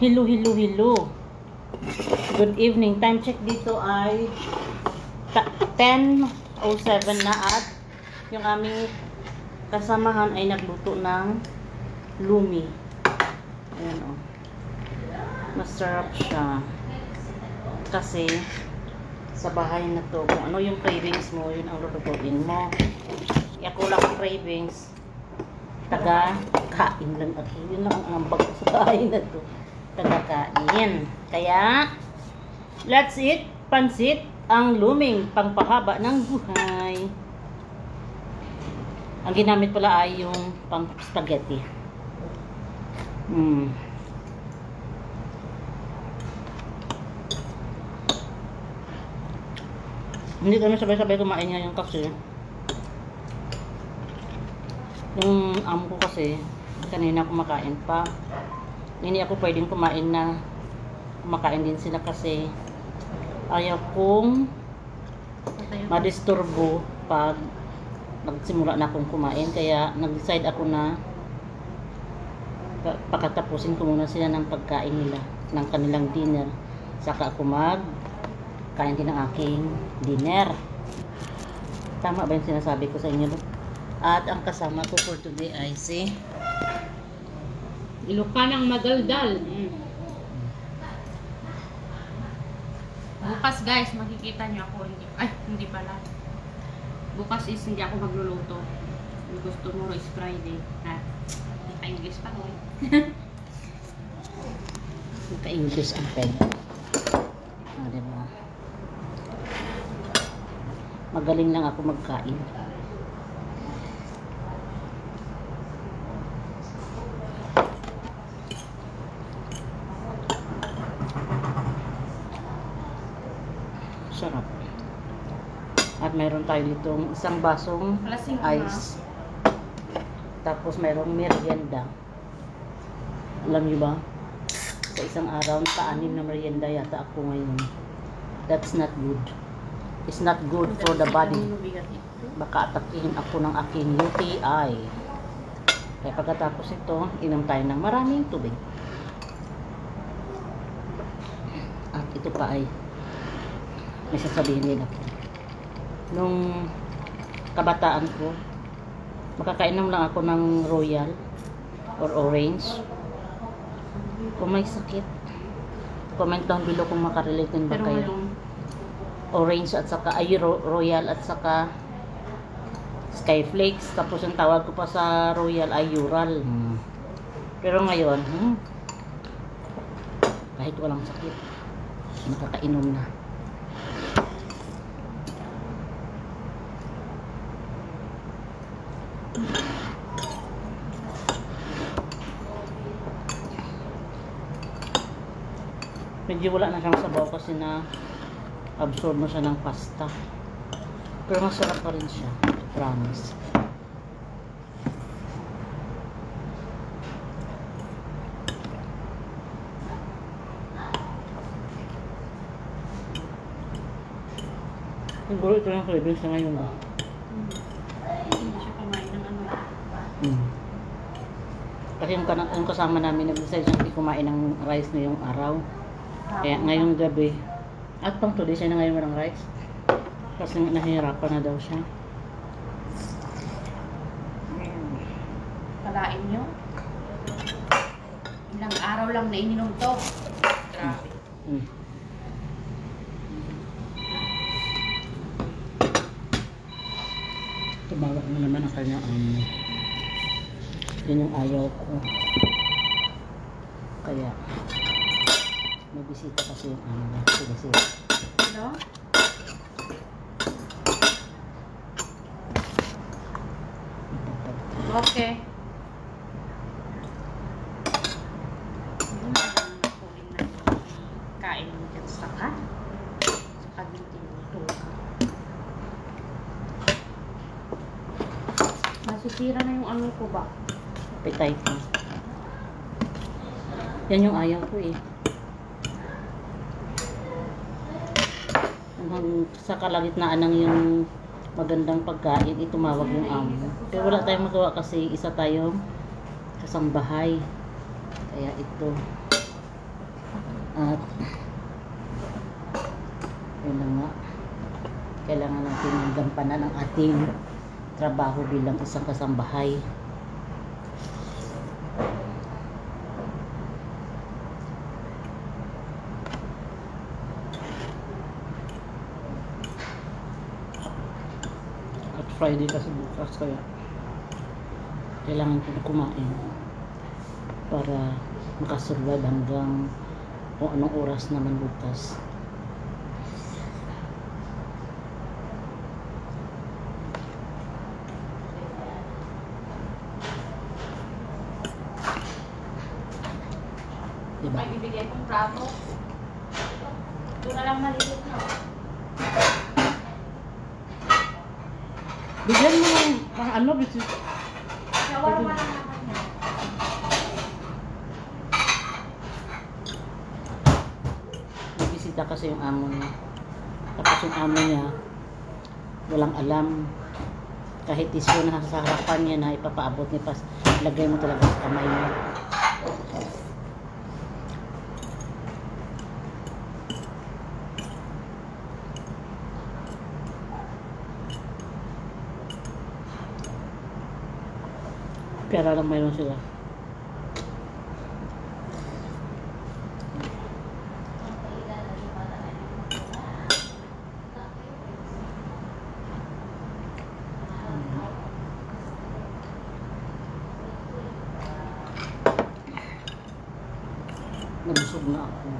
Hello, hello, hello. Good evening. Time check dito ay 10:07 na at yung aming kasamahan ay nagluto ng lumi. Ayan o. Masarap siya. Kasi sa bahay na to, kung ano yung cravings mo, yun ang lulutuin mo. Kaya ko lang cravings. Taga-kain lang at yun lang ang ambag sa bahay na to. Taga-kain. Kaya, let's eat pansit, ang luming pangpahaba ng buhay. Ang ginamit pala ay yung pang spaghetti. Hindi kami sabay-sabay kumain ngayon kasi yung amo ko kasi kanina kumakain pa. Hindi ako pwedeng kumain na kumakain din sila kasi ayaw kong madisturbo pag magsimula na akong kumain. Kaya nag-decide ako na pakatapusin ko muna sila ng pagkain nila, ng kanilang dinner. Saka ako kain din ng aking dinner. Tama ba yung sinasabi ko sa inyo? At ang kasama ko for today ay si Ilocanang Magaldal. Bukas guys, makikita niyo ako. Hindi pala. Bukas is hindi ako magluluto. Gusto mo is Friday. Naka-English pa ko. Naka-English ang pen. Diba? Magaling lang ako magkain. Sarap. At mayroon tayo ditong isang basong ice. Tapos mayroong merienda. Alam niyo ba? Sa isang araw, pa-anim na merienda yata ako ngayon. That's not good. It's not good for the body. Baka atakihin ako ng aking UTI. Kaya pagkatapos ito, inom tayo ng maraming tubig. At ito pa ay may sasabihin nila. Nung kabataan ko, makakainom lang ako ng Royal or Orange. Kung may sakit, comment down below kung makarelate din ba kayo. Orange at saka Royal at saka Skyflakes. Tapos yung tawag ko pa sa Royal ay Ural. Pero ngayon, kahit walang sakit, makakainom na. Medyo wala na siyang sabaw kasi na absorb na siya ng pasta. Pero masarap pa rin siya. Promise. Siguro ito yung cravings na ngayon ba? Hindi siya kumain ng ano. Kasi yung kasama namin nag-decide siya hindi kumain ng rice ngayong araw. Kaya ngayong gabi at pang today siya na ngayon walang rice kasi nahihirapan na daw siya. Kalain nyo? Ilang araw lang na ininom to. Grabe. Tumawag mo naman ang kanya yun yung ayaw ko. Kaya may bisita kasi yung sige. Hello? Okay. Kain mo dyan sa gintinuto. Masisira na yung ano ko ba? Appetite. Yan yung ayaw ko eh. Sa kalagitnaan ng yung magandang pagkain, itumawag yung amo. Pero wala tayong magawa kasi isa tayong kasambahay. Kaya ito. At yun na nga, kailangan natin gampanan ang ating trabaho bilang isang kasambahay. At Friday kasi bukas, kaya kailangan ko na kumain para makasurvive hanggang kung anong oras naman bukas. Diba? May bibigay kong plato. Doon na lang malilit na. Bigyan mo ng pang ano, bisis. Shawarma lang naman yan. Nagbisita kasi yung amo niya. Tapos yung amo niya, walang alam. Kahit isyo na sa harapan niya na ipapaabot niya, pas lagay mo talaga sa kamay niya. Pera lang mayroon sila. Nabusog na ako.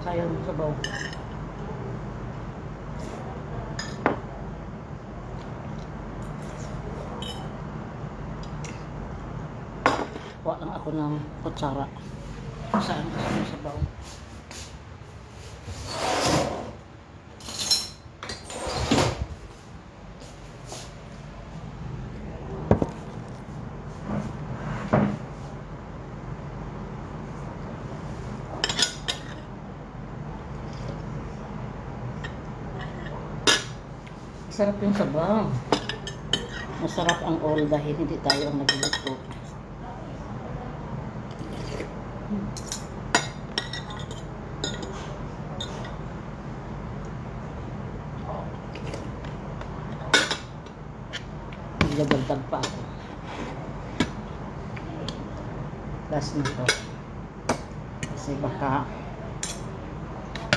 Sayang sa baw. Kuha lang ako ng kutsara. Saan kasi sa baw. Sarap yung sabaw. Masarap ang all dahil hindi tayo ang nagluluto. Nagdagdag pa ako. Last na to. Kasi baka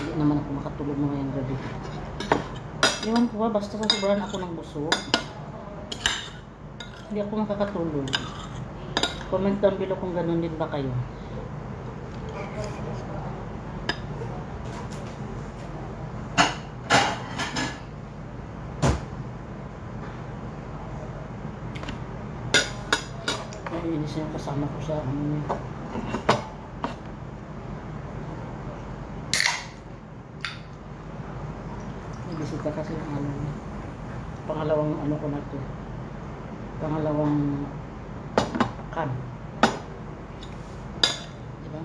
hindi naman ako makatulog mo ngayong gabi. Ewan ko ba, basta sa sobrang ako ng busog. Hindi ako makakatulog. Comment down below kung ganun din ba kayo. Naiinis na kasama ko sa bisita kasi yung ano, pangalawang ano ko na to, pangalawang kan, diba?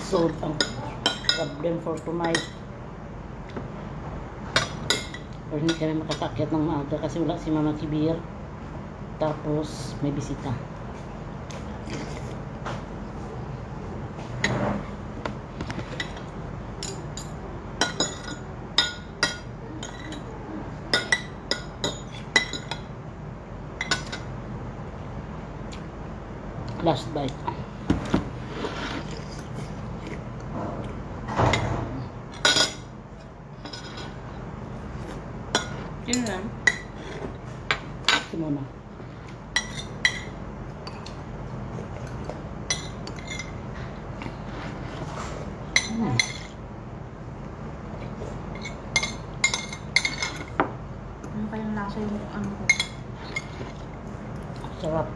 Solve ang problem for tonight. Pero hindi kami makakaakyat ng maaga kasi wala si Mama Kibir. Tapos may bisita. Last bite. Yun lang. Ito muna. Ano kayang lasa yung ano ko? Sarap.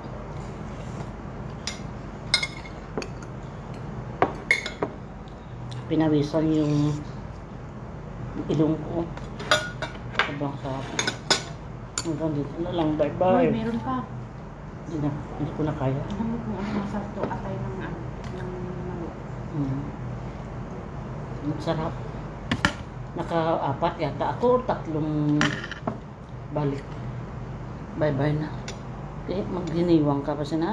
Pinawisan yung ilong ko. Sobrang sarap. Hanggang dito na lang. Uy, Bye-bye. meron pa. Hindi ko na kaya. Alam mo kung ano masarap to, atay ng ano, ng manok. Sarap. Naka-apat yata ako. 3 balik. Bye-bye na. Okay, magdiniwang ka pa siya na.